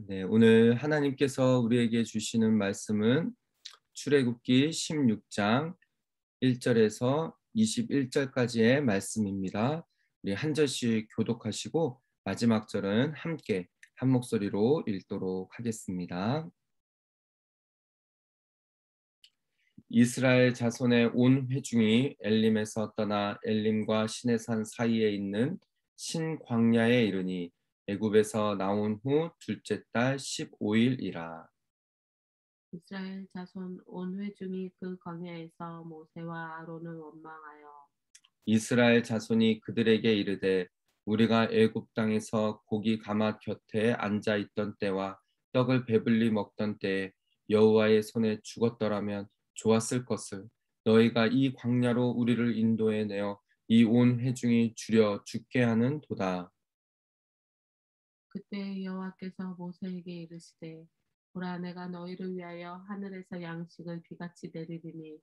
네, 오늘 하나님께서 우리에게 주시는 말씀은 출애굽기 16장 1절에서 21절까지의 말씀입니다. 우리 한 절씩 교독하시고 마지막 절은 함께 한 목소리로 읽도록 하겠습니다. 이스라엘 자손의 온 회중이 엘림에서 떠나 엘림과 시내산 사이에 있는 신광야에 이르니 애굽에서 나온 후 둘째 달 15일이라. 이스라엘 자손 온 회중이 그 광야에서 모세와 아론을 원망하여 이스라엘 자손이 그들에게 이르되 우리가 애굽 땅에서 고기 가마 곁에 앉아 있던 때와 떡을 배불리 먹던 때에 여호와의 손에 죽었더라면 좋았을 것을 너희가 이 광야로 우리를 인도해 내어 이 온 회중이 주려 죽게 하는 도다. 그때 여호와께서 모세에게 이르시되 보라 내가 너희를 위하여 하늘에서 양식을 비같이 내리리니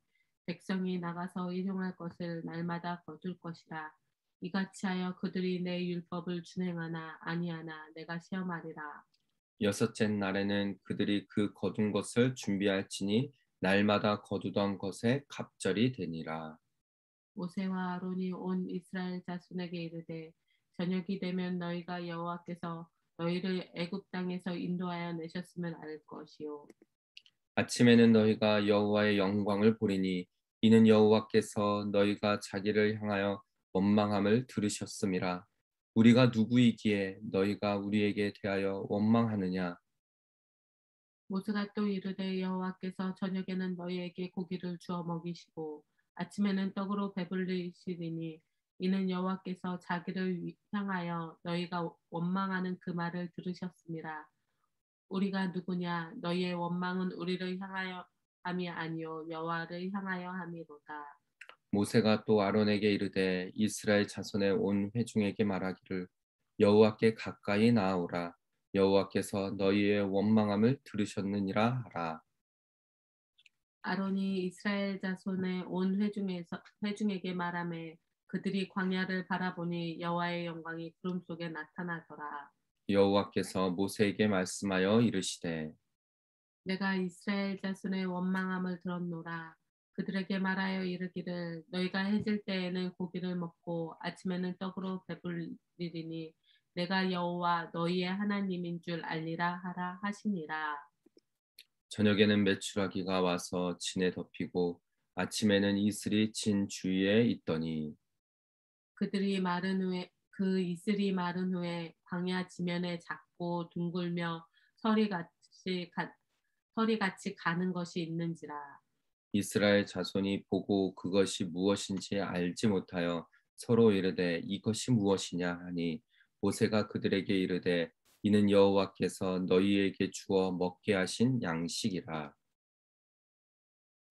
백성이 나가서 일용할 것을 날마다 거둘 것이라. 이같이 하여 그들이 내 율법을 준행하나 아니하나 내가 시험하리라. 여섯째 날에는 그들이 그 거둔 것을 준비할지니 날마다 거두던 것에 갑절이 되니라. 모세와 아론이 온 이스라엘 자손에게 이르되 저녁이 되면 너희가 여호와께서 너희를 애굽 땅에서 인도하여 내셨음을 알 것이요. 아침에는 너희가 여호와의 영광을 보리니 이는 여호와께서 너희가 자기를 향하여 원망함을 들으셨음이라. 우리가 누구이기에 너희가 우리에게 대하여 원망하느냐. 모세가 또 이르되 여호와께서 저녁에는 너희에게 고기를 주어 먹이시고 아침에는 떡으로 배불리시리니 이는 여호와께서 자기를 향하여 너희가 원망하는 그 말을 들으셨습니다. 우리가 누구냐 너희의 원망은 우리를 향하여 함이 아니요 여호와를 향하여 함이로다. 모세가 또 아론에게 이르되 이스라엘 자손의 온 회중에게 말하기를 여호와께 가까이 나아오라. 여호와께서 너희의 원망함을 들으셨느니라 하라. 아론이 이스라엘 자손의 온 회중에게 말하매 그들이 광야를 바라보니 여호와의 영광이 구름 속에 나타나더라. 여호와께서 모세에게 말씀하여 이르시되 내가 이스라엘 자손의 원망함을 들었노라. 그들에게 말하여 이르기를 너희가 해질 때에는 고기를 먹고 아침에는 떡으로 배불리리니 내가 여호와 너희의 하나님인 줄 알리라 하라 하시니라. 저녁에는 메추라기가 와서 진에 덮이고 아침에는 이슬이 진 주위에 있더니 그 이슬이 마른 후에 광야 지면에 작고 둥글며 서리 같이 가는 것이 있는지라. 이스라엘 자손이 보고 그것이 무엇인지 알지 못하여 서로 이르되 이것이 무엇이냐 하니 모세가 그들에게 이르되 이는 여호와께서 너희에게 주어 먹게 하신 양식이라.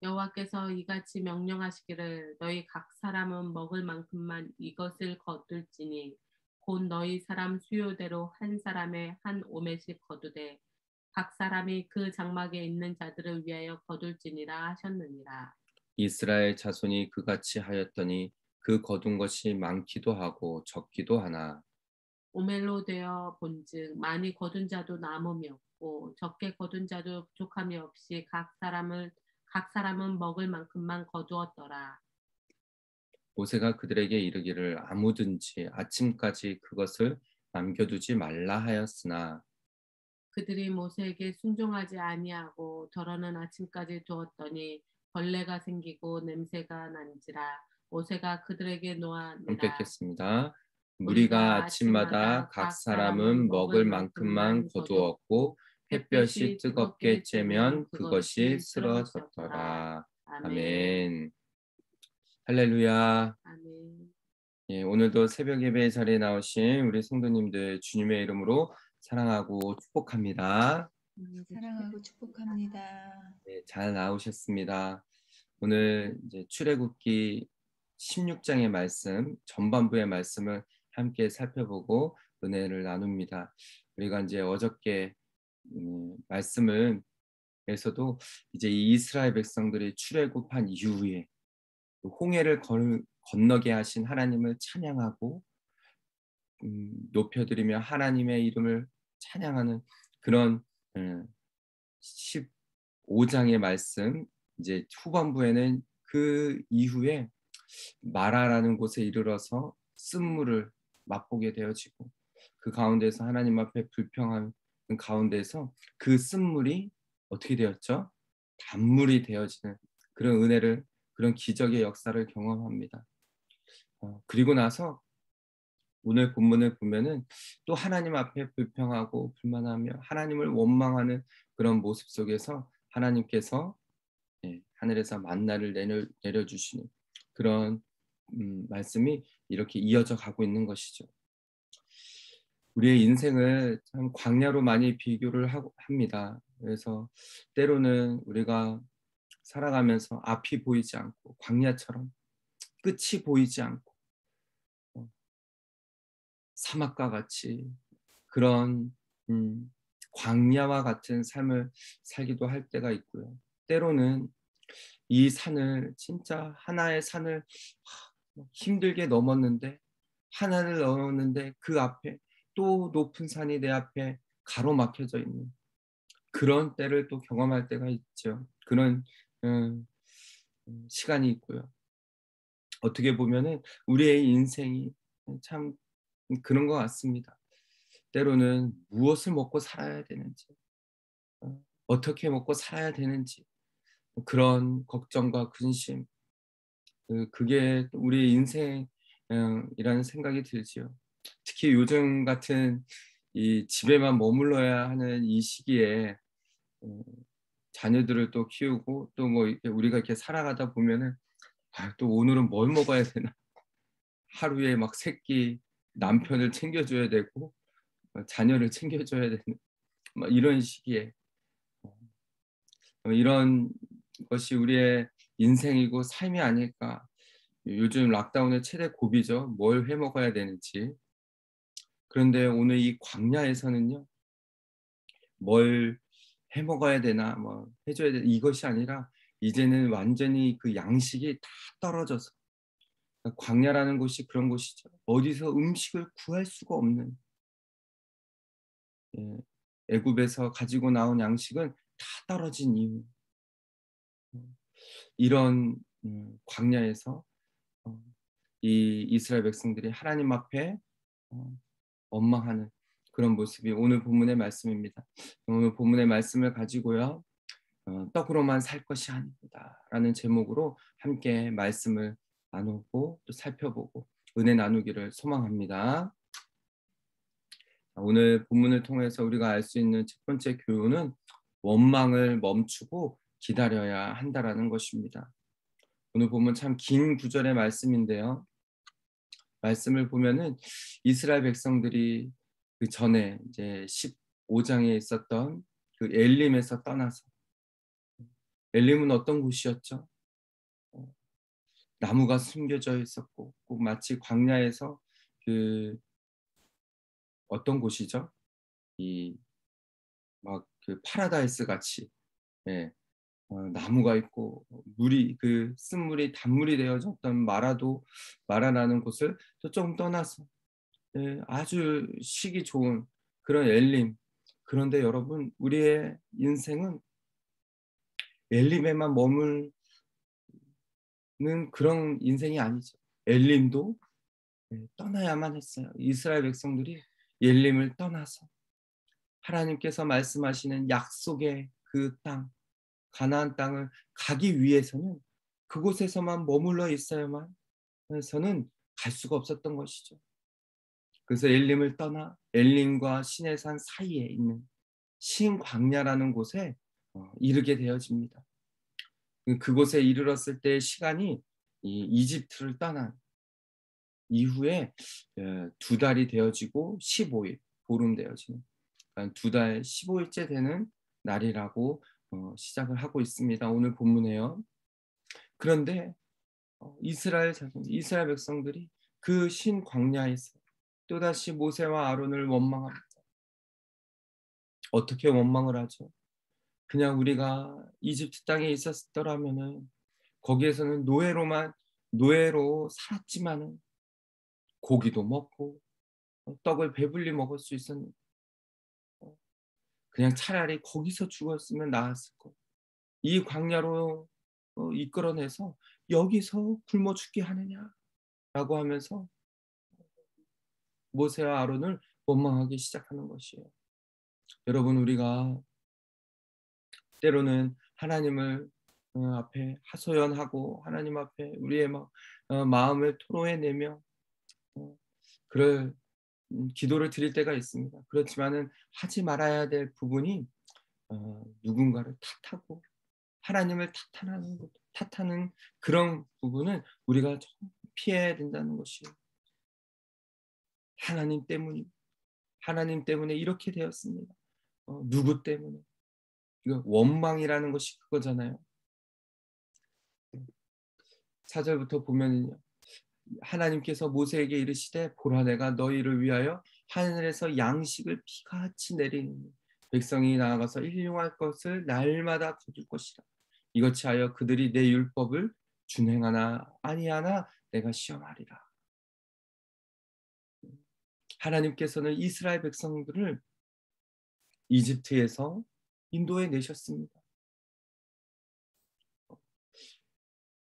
여호와께서 이같이 명령하시기를 너희 각 사람은 먹을 만큼만 이것을 거둘지니 곧 너희 사람 수요대로 한 사람의 한 오멜씩 거두되 각 사람이 그 장막에 있는 자들을 위하여 거둘지니라 하셨느니라. 이스라엘 자손이 그같이 하였더니 그 거둔 것이 많기도 하고 적기도 하나 오멜로 되어 본즉 많이 거둔 자도 남음이 없고 적게 거둔 자도 부족함이 없이 각 사람은 먹을 만큼만 거두었더라. 모세가 그들에게 이르기를 아무든지 아침까지 그것을 남겨두지 말라 하였으나 그들이 모세에게 순종하지 아니하고 더러는 아침까지 두었더니 벌레가 생기고 냄새가 난지라. 모세가 그들에게 함께 노하니라. 읽겠습니다. 무리가 우리가 아침마다 아침마다 각 각 사람은 사람은 먹을 먹을 만큼만 만큼만 거두었고 햇볕이 햇볕이 뜨겁게 뜨겁게 쬐면 쬐면 그것이 그것이 쓰러졌더라. 쓰러졌더라. 아멘. 아멘. 할렐루야. 아멘. 예, 오늘도 새벽 예배 자리에 나오신 우리 성도님들 주님의 이름으로 사랑하고 축복합니다. 사랑하고 축복합니다. 네, 잘 나오셨습니다. 오늘 이제 출애굽기 16장의 말씀, 전반부의 말씀을 함께 살펴보고 은혜를 나눕니다. 우리가 이제 어저께 말씀을 에서도 이제 이 이스라엘 백성들이 출애굽한 이후에 홍해를 건너게 하신 하나님을 찬양하고 높여드리며 하나님의 이름을 찬양하는 그런 15장의 말씀 이제 후반부에는 그 이후에 마라라는 곳에 이르러서 쓴물을 맛보게 되어지고 그 가운데서 하나님 앞에 불평하는 가운데서 그 쓴물이 어떻게 되었죠? 단물이 되어지는 그런 은혜를 그런 기적의 역사를 경험합니다. 그리고 나서 오늘 본문을 보면은 또 하나님 앞에 불평하고 불만하며 하나님을 원망하는 그런 모습 속에서 하나님께서 하늘에서 만나를 내려주시는 그런 말씀이 이렇게 이어져 가고 있는 것이죠. 우리의 인생을 참 광야로 많이 비교를 합니다. 그래서 때로는 우리가 살아가면서 앞이 보이지 않고 광야처럼 끝이 보이지 않고 사막과 같이 그런 광야와 같은 삶을 살기도 할 때가 있고요. 때로는 이 산을 진짜 하나의 산을 힘들게 넘었는데 하나를 넘었는데 그 앞에 또 높은 산이 내 앞에 가로막혀져 있는 그런 때를 또 경험할 때가 있죠. 그런 시간이 있고요. 어떻게 보면은 우리의 인생이 참 그런 것 같습니다. 때로는 무엇을 먹고 살아야 되는지, 어떻게 먹고 살아야 되는지 그런 걱정과 근심, 그게 우리 인생이라는 생각이 들지요. 특히 요즘 같은 이 집에만 머물러야 하는 이 시기에 자녀들을 또 키우고 또 뭐 우리가 이렇게 살아가다 보면은 또 오늘은 뭘 먹어야 되나 하루에 막 세 끼 남편을 챙겨줘야 되고 자녀를 챙겨줘야 되는 막 이런 시기에 이런 것이 우리의 인생이고 삶이 아닐까. 요즘 락다운의 최대 고비죠. 뭘 해 먹어야 되는지. 그런데 오늘 이 광야에서는요. 뭘 해 먹어야 되나 뭐 해줘야 되나 이것이 아니라 이제는 완전히 그 양식이 다 떨어져서 광야라는 곳이 그런 곳이죠. 어디서 음식을 구할 수가 없는 애굽에서 가지고 나온 양식은 다 떨어진 이유 이런 광야에서 이 이스라엘 백성들이 하나님 앞에 원망하는 그런 모습이 오늘 본문의 말씀입니다. 오늘 본문의 말씀을 가지고요. 떡으로만 살 것이 아닙니다라는 제목으로 함께 말씀을 나누고 또 살펴보고 은혜 나누기를 소망합니다. 오늘 본문을 통해서 우리가 알 수 있는 첫 번째 교훈은 원망을 멈추고 기다려야 한다라는 것입니다. 오늘 본문 참 긴 구절의 말씀인데요. 말씀을 보면은 이스라엘 백성들이 그 전에 이제 15장에 있었던 그 엘림에서 떠나서 엘림은 어떤 곳이었죠? 나무가 숨겨져 있었고 꼭 마치 광야에서 그 어떤 곳이죠? 이 막 그 파라다이스 같이 나무가 있고 물이 그 쓴물이 단물이 되어졌던 마라나는 곳을 또 좀 떠나서 아주 쉬기 좋은 그런 엘림. 그런데 여러분 우리의 인생은 엘림에만 머무는 그런 인생이 아니죠. 엘림도 떠나야만 했어요. 이스라엘 백성들이 엘림을 떠나서 하나님께서 말씀하시는 약속의 그 땅, 가나안 땅을 가기 위해서는 그곳에서만 머물러 있어야만 해서는 갈 수가 없었던 것이죠. 그래서 엘림을 떠나 엘림과 시내산 사이에 있는 신광야라는 곳에 이르게 되어집니다. 그곳에 이르렀을 때의 시간이 이 이집트를 떠난 이후에 2달이 되어지고 15일 보름 되어지는 그러니까 2달 15일째 되는 날이라고 시작을 하고 있습니다. 오늘 본문에요. 그런데 이스라엘 백성들이 그 신광야에서 또다시 모세와 아론을 원망합니다. 어떻게 원망을 하죠? 그냥 우리가 이집트 땅에 있었더라면은 거기에서는 노예로 살았지만은 고기도 먹고 떡을 배불리 먹을 수 있었는데 그냥 차라리 거기서 죽었으면 나았을 것. 이 광야로 이끌어내서 여기서 굶어 죽게 하느냐라고 하면서 모세와 아론을 원망하기 시작하는 것이에요. 여러분, 우리가 때로는 하나님을 앞에 하소연하고 하나님 앞에 우리의 마음을 토로해내며 그럴 기도를 드릴 때가 있습니다. 그렇지만은 하지 말아야 될 부분이 누군가를 탓하고 하나님을 탓하는 그런 부분은 우리가 피해야 된다는 것이에요. 하나님 때문에 이렇게 되었습니다. 누구 때문에? 이거 원망이라는 것이 그거잖아요. 4절부터 보면은요. 하나님께서 모세에게 이르시되 보라 내가 너희를 위하여 하늘에서 양식을 비같이 내리니 백성이 나아가서 일용할 것을 날마다 거둘 것이라. 이같이 하여 그들이 내 율법을 준행하나 아니하나 내가 시험하리라. 하나님께서는 이스라엘 백성들을 이집트에서 인도해 내셨습니다.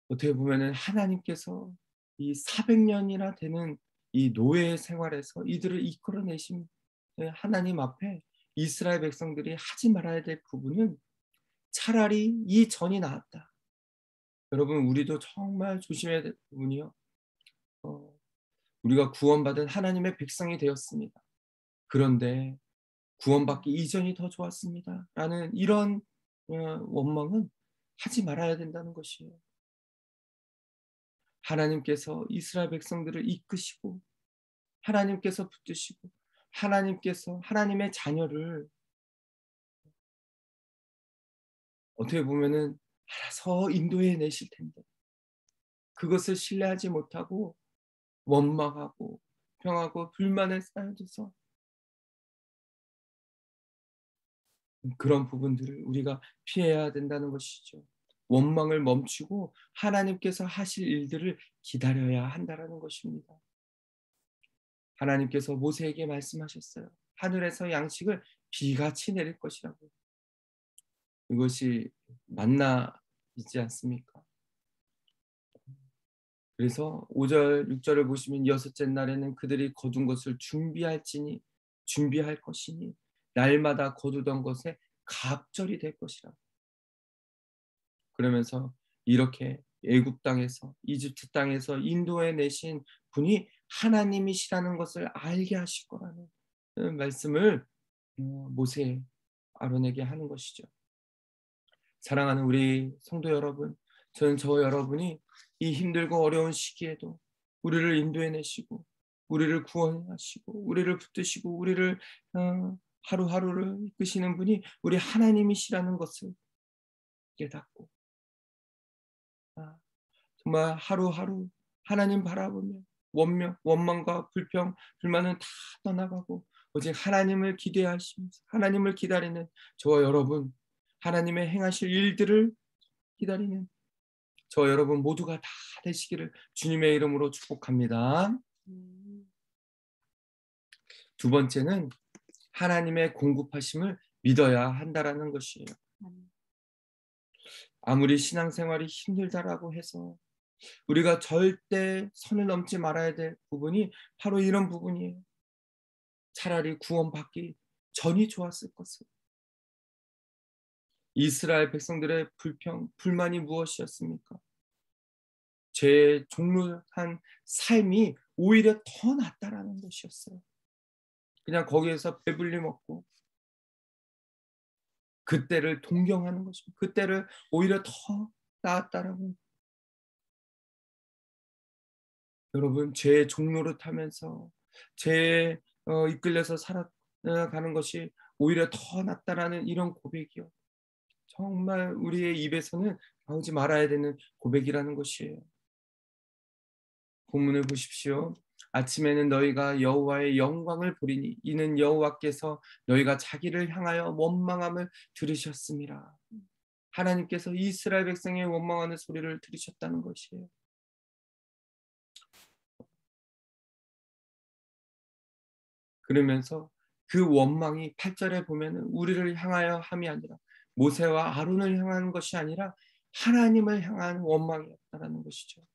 어떻게 보면은 하나님께서 이 400년이나 되는 이 노예 생활에서 이들을 이끌어내신 하나님 앞에 이스라엘 백성들이 하지 말아야 될 부분은 차라리 이 전이 나았다. 여러분, 우리도 정말 조심해야 될 부분이요. 우리가 구원받은 하나님의 백성이 되었습니다. 그런데 구원받기 이전이 더 좋았습니다. 라는 이런 원망은 하지 말아야 된다는 것이에요. 하나님께서 이스라엘 백성들을 이끄시고 하나님께서 붙드시고 하나님께서 하나님의 자녀를 어떻게 보면은 알아서 인도해 내실 텐데 그것을 신뢰하지 못하고 원망하고 평하고 불만을 쌓아줘서 그런 부분들을 우리가 피해야 된다는 것이죠. 원망을 멈추고 하나님께서 하실 일들을 기다려야 한다는 것입니다. 하나님께서 모세에게 말씀하셨어요. 하늘에서 양식을 비같이 내릴 것이라고. 이것이 만나이지 않습니까? 그래서 5절, 6절을 보시면 여섯째 날에는 그들이 거둔 것을 준비할 것이니 날마다 거두던 것에 갑절이 될 것이라. 그러면서 이렇게 애굽 땅에서 이집트 땅에서 인도해 내신 분이 하나님이시라는 것을 알게 하실 거라는 말씀을 모세 아론에게 하는 것이죠. 사랑하는 우리 성도 여러분, 저는 저 여러분이 이 힘들고 어려운 시기에도 우리를 인도해 내시고 우리를 구원하시고 우리를 붙드시고 우리를 하루하루를 이끄시는 분이 우리 하나님이시라는 것을 깨닫고 정말 하루하루 하나님 바라보며 원망과 불만은 다 떠나가고 오직 하나님을 기대하시면서 하나님을 기다리는 저와 여러분, 하나님의 행하실 일들을 기다리는 저 여러분 모두가 다 되시기를 주님의 이름으로 축복합니다. 두 번째는 하나님의 공급하심을 믿어야 한다라는 것이에요. 아무리 신앙생활이 힘들다라고 해서 우리가 절대 선을 넘지 말아야 될 부분이 바로 이런 부분이에요. 차라리 구원받기 전이 좋았을 것을. 이스라엘 백성들의 불만이 무엇이었습니까? 죄의 종로한 삶이 오히려 더 낫다라는 것이었어요. 그냥 거기에서 배불리 먹고 그때를 동경하는 것입니다. 그때를 오히려 더 나았다라고. 여러분, 죄의 종로를 타면서 죄에 이끌려서 살아가는 것이 오히려 더 낫다라는 이런 고백이요. 정말 우리의 입에서는 나오지 말아야 되는 고백이라는 것이에요. 본문을 보십시오. 아침에는 너희가 여호와의 영광을 보리니 이는 여호와께서 너희가 자기를 향하여 원망함을 들으셨음이라. 하나님께서 이스라엘 백성의 원망하는 소리를 들으셨다는 것이에요. 그러면서 그 원망이 8절에 보면은 우리를 향하여 함이 아니라 모세와 아론을 향하는 것이 아니라 하나님을 향한 원망이었다라는 것이죠.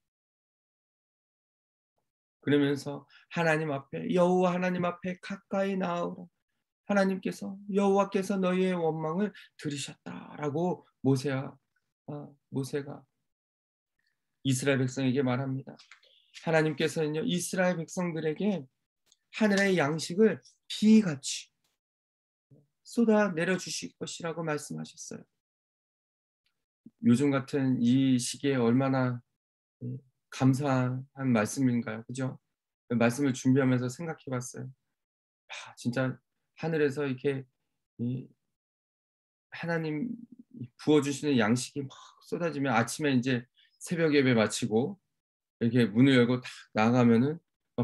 그러면서 하나님 앞에 여호와 하나님 앞에 가까이 나아오라. 하나님께서 여호와께서 너희의 원망을 들으셨다라고 모세가 이스라엘 백성에게 말합니다. 하나님께서는요 이스라엘 백성들에게 하늘의 양식을 비같이 쏟아 내려 주실 것이라고 말씀하셨어요. 요즘 같은 이 시기에 얼마나 감사한 말씀인가요, 그죠? 말씀을 준비하면서 생각해봤어요. 진짜 하늘에서 이렇게 하나님 부어주시는 양식이 막 쏟아지면 아침에 이제 새벽 예배 마치고 이렇게 문을 열고 딱 나가면은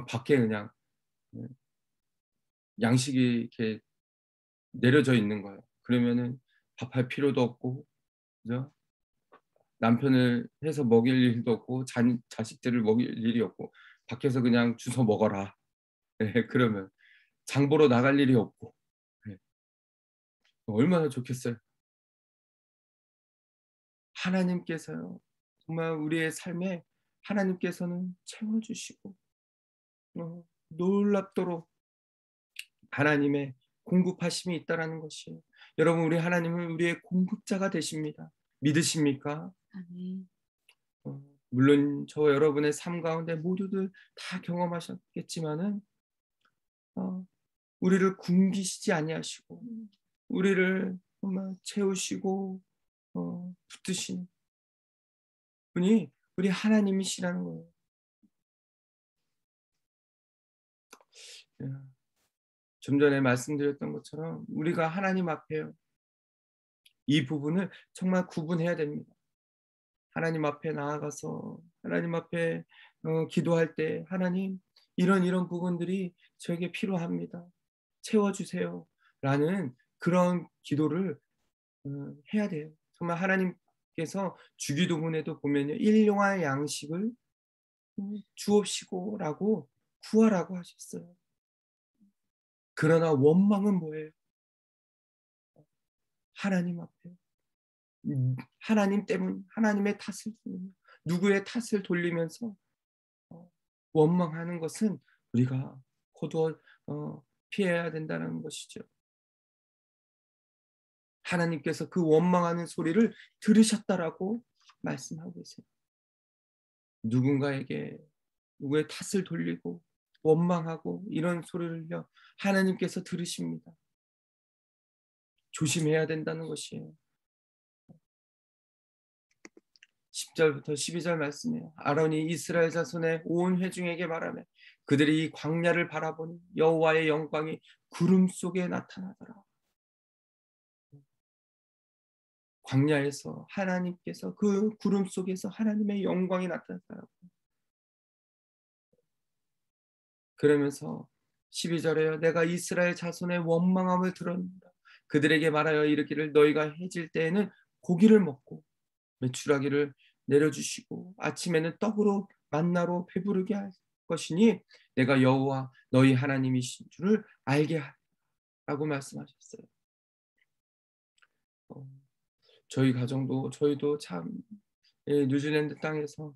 밖에 그냥 양식이 이렇게 내려져 있는 거예요. 그러면은 밥할 필요도 없고, 그죠? 남편을 해서 먹일 일도 없고, 자식들을 먹일 일이 없고, 밖에서 그냥 주워 먹어라. 네, 그러면 장 보러 나갈 일이 없고, 네. 얼마나 좋겠어요. 하나님께서요, 정말 우리의 삶에 하나님께서는 채워주시고, 놀랍도록 하나님의 공급하심이 있다라는 것이에요. 여러분, 우리 하나님은 우리의 공급자가 되십니다. 믿으십니까? 아멘. 물론 저와 여러분의 삶 가운데 모두들 다 경험하셨겠지만은 우리를 굶기시지 아니하시고 우리를 정말 채우시고 붙드신 분이 우리 하나님이시라는 거예요. 좀 전에 말씀드렸던 것처럼 우리가 하나님 앞에요. 이 부분을 정말 구분해야 됩니다. 하나님 앞에 나아가서 하나님 앞에 기도할 때 하나님 이런 부분들이 저에게 필요합니다. 채워주세요. 라는 그런 기도를 해야 돼요. 정말 하나님께서 주기도문에도 보면요. 일용할 양식을 주옵시고 라고 구하라고 하셨어요. 그러나 원망은 뭐예요? 하나님 앞에 하나님 때문 하나님의 탓을 누구의 탓을 돌리면서 원망하는 것은 우리가 거두어 피해야 된다는 것이죠. 하나님께서 그 원망하는 소리를 들으셨다라고 말씀하고 계세요. 누군가에게 누구의 탓을 돌리고 원망하고 이런 소리를요 하나님께서 들으십니다. 조심해야 된다는 것이에요. 10절부터 12절 말씀이에요. 아론이 이스라엘 자손의 온 회중에게 말하며 그들이 이 광야를 바라보니 여호와의 영광이 구름 속에 나타나더라. 광야에서 하나님께서 그 구름 속에서 하나님의 영광이 나타나더라고요. 그러면서 12절에요. 내가 이스라엘 자손의 원망함을 들었노라. 그들에게 말하여 이르기를 너희가 해질 때에는 고기를 먹고 메추라기를 내려주시고 아침에는 떡으로 만나로 배부르게 할 것이니 내가 여호와 너희 하나님이신 줄을 알게 하라고 말씀하셨어요. 저희 가정도 저희도 참 뉴질랜드 땅에서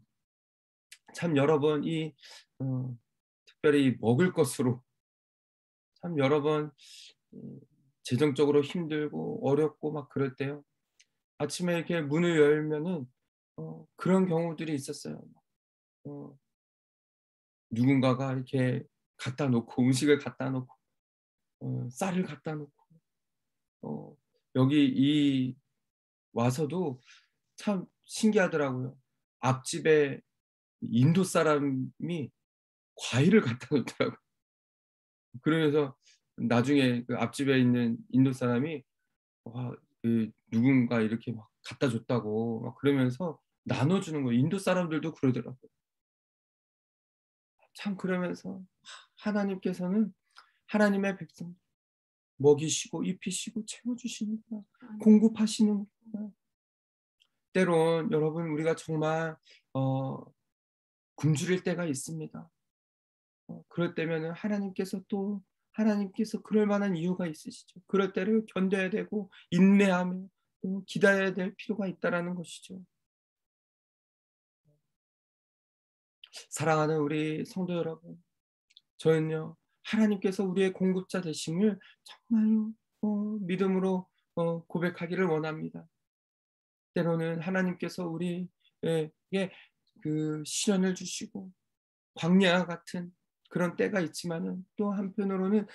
참 여러 번 특별히 먹을 것으로 참 여러 번 재정적으로 힘들고 어렵고 막 그럴 때요. 아침에 이렇게 문을 열면은 그런 경우들이 있었어요. 누군가가 이렇게 갖다 놓고 음식을 갖다 놓고 쌀을 갖다 놓고 여기 이 와서도 참 신기하더라고요. 앞집에 인도 사람이 과일을 갖다 놓더라고요. 그러면서 나중에 그 앞집에 있는 인도 사람이 그 누군가 이렇게 막 갖다 줬다고 막 그러면서 나눠주는 거예요. 인도 사람들도 그러더라고요. 참 그러면서 하나님께서는 하나님의 백성 먹이시고 입히시고 채워주시는구나. 공급하시는구나. 때론 여러분 우리가 정말 굶주릴 때가 있습니다. 그럴 때면은 하나님께서 또 하나님께서 그럴 만한 이유가 있으시죠. 그럴 때를 견뎌야 되고 인내하며 또 기다려야 될 필요가 있다라는 것이죠. 사랑하는 우리 성도 여러분, 저는요 하나님께서 우리의 공급자 되심을 정말로 믿음으로 고백하기를 원합니다. 때로는 하나님께서 우리에게 그 시련을 주시고 광야 같은 그런 때가 있지만은 또 한편으로는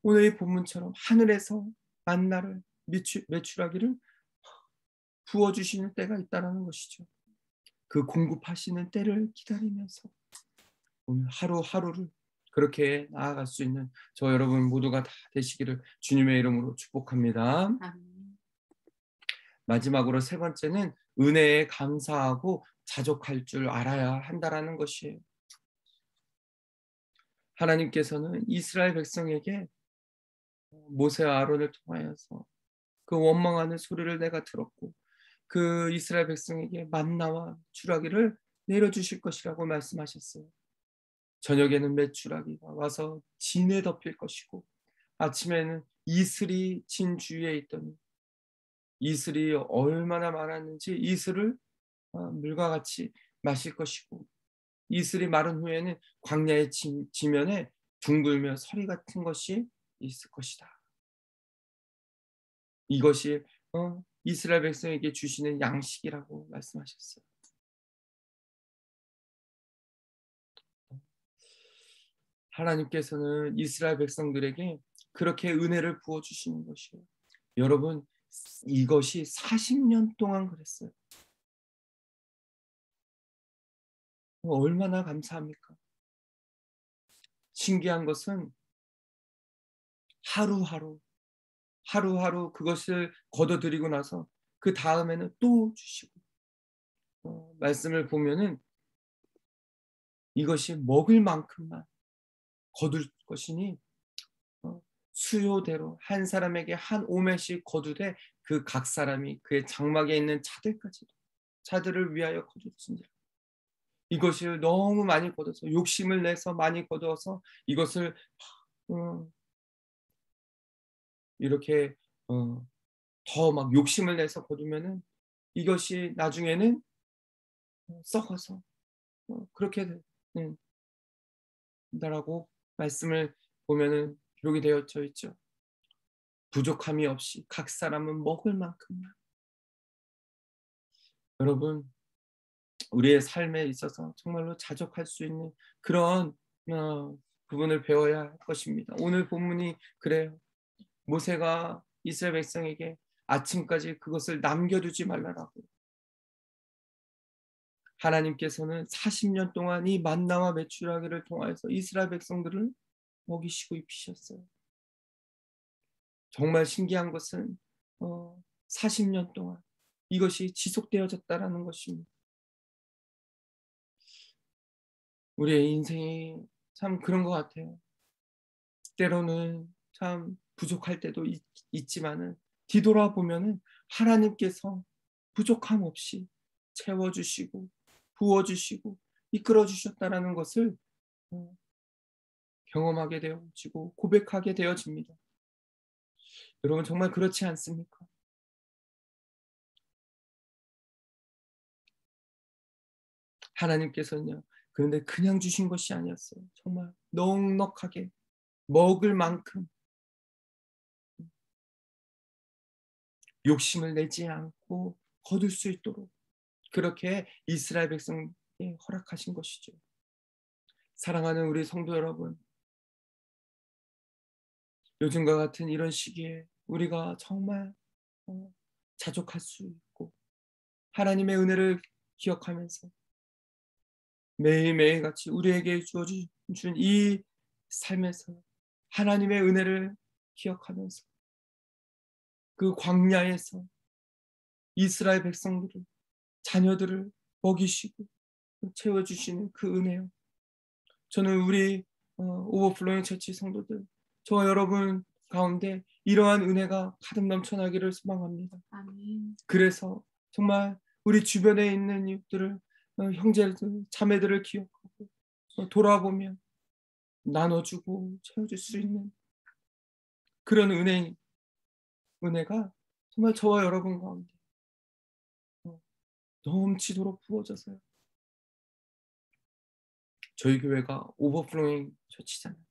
오늘의 본문처럼 하늘에서 만나를 매출하기를 부어주시는 때가 있다는 것이죠. 그 공급하시는 때를 기다리면서 오늘 하루하루를 그렇게 나아갈 수 있는 저 여러분 모두가 다 되시기를 주님의 이름으로 축복합니다. 아멘. 마지막으로 세 번째는 은혜에 감사하고 자족할 줄 알아야 한다라는 것이에요. 하나님께서는 이스라엘 백성에게 모세와 아론을 통하여서 그 원망하는 소리를 내가 들었고 그 이스라엘 백성에게 만나와 주라기를 내려주실 것이라고 말씀하셨어요. 저녁에는 메추라기가 와서 진에 덮일 것이고 아침에는 이슬이 진 주위에 있더니 이슬이 얼마나 많았는지 이슬을 물과 같이 마실 것이고 이슬이 마른 후에는 광야의 지면에 둥글며 서리 같은 것이 있을 것이다. 이것이 이스라엘 백성에게 주시는 양식이라고 말씀하셨어요. 하나님께서는 이스라엘 백성들에게 그렇게 은혜를 부어주시는 것이에요. 여러분 이것이 40년 동안 그랬어요. 얼마나 감사합니까? 신기한 것은 하루하루 그것을 거둬들이고 나서 그 다음에는 또 주시고 말씀을 보면은 이것이 먹을 만큼만 거둘 것이니 수요대로 한 사람에게 한 오매씩 거두되 그 각 사람이 그의 장막에 있는 차들을 위하여 거둘지니라. 이것을 너무 많이 거둬서 욕심을 내서 많이 거두어서 이것을 이렇게 더 막 욕심을 내서 거두면은 이것이 나중에는 썩어서 그렇게 된다라고 말씀을 보면은 기록이 되어져 있죠. 부족함이 없이 각 사람은 먹을 만큼만. 여러분 우리의 삶에 있어서 정말로 자족할 수 있는 그런 부분을 배워야 할 것입니다. 오늘 본문이 그래요. 모세가 이스라엘 백성에게 아침까지 그것을 남겨두지 말라라고. 하나님께서는 40년 동안 이 만나와 메추라기를 통하여서 이스라엘 백성들을 먹이시고 입히셨어요. 정말 신기한 것은 40년 동안 이것이 지속되어졌다라는 것입니다. 우리의 인생이 참 그런 것 같아요. 때로는 참 부족할 때도 있지만은 뒤돌아보면은 하나님께서 부족함 없이 채워주시고 부어주시고 이끌어주셨다라는 것을 경험하게 되어지고 고백하게 되어집니다. 여러분 정말 그렇지 않습니까? 하나님께서는요. 그런데 그냥 주신 것이 아니었어요. 정말 넉넉하게 먹을 만큼 욕심을 내지 않고 거둘 수 있도록 그렇게 이스라엘 백성에 허락하신 것이죠. 사랑하는 우리 성도 여러분, 요즘과 같은 이런 시기에 우리가 정말 자족할 수 있고 하나님의 은혜를 기억하면서 매일매일 같이 우리에게 주어준 이 삶에서 하나님의 은혜를 기억하면서 그 광야에서 이스라엘 백성들을 자녀들을 먹이시고 채워주시는 그 은혜요. 저는 우리 오버플로잉 처치 성도들 저와 여러분 가운데 이러한 은혜가 가득 넘쳐나기를 소망합니다. 아멘. 그래서 정말 우리 주변에 있는 이웃들을 형제들 자매들을 기억하고 돌아보면 나눠주고 채워줄 수 있는 그런 은혜가 정말 저와 여러분 가운데 넘치도록 부어져서요. 저희 교회가 오버플로잉 처치잖아요.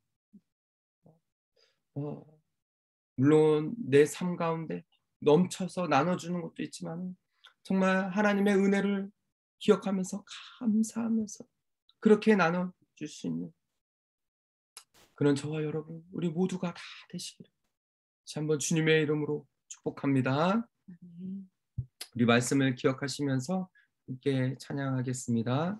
물론 내 삶 가운데 넘쳐서 나눠주는 것도 있지만 정말 하나님의 은혜를 기억하면서 감사하면서 그렇게 나눠줄 수 있는 그런 저와 여러분 우리 모두가 다 되시기를 다시 한번 주님의 이름으로 축복합니다. 우리 말씀을 기억하시면서 함께 찬양하겠습니다.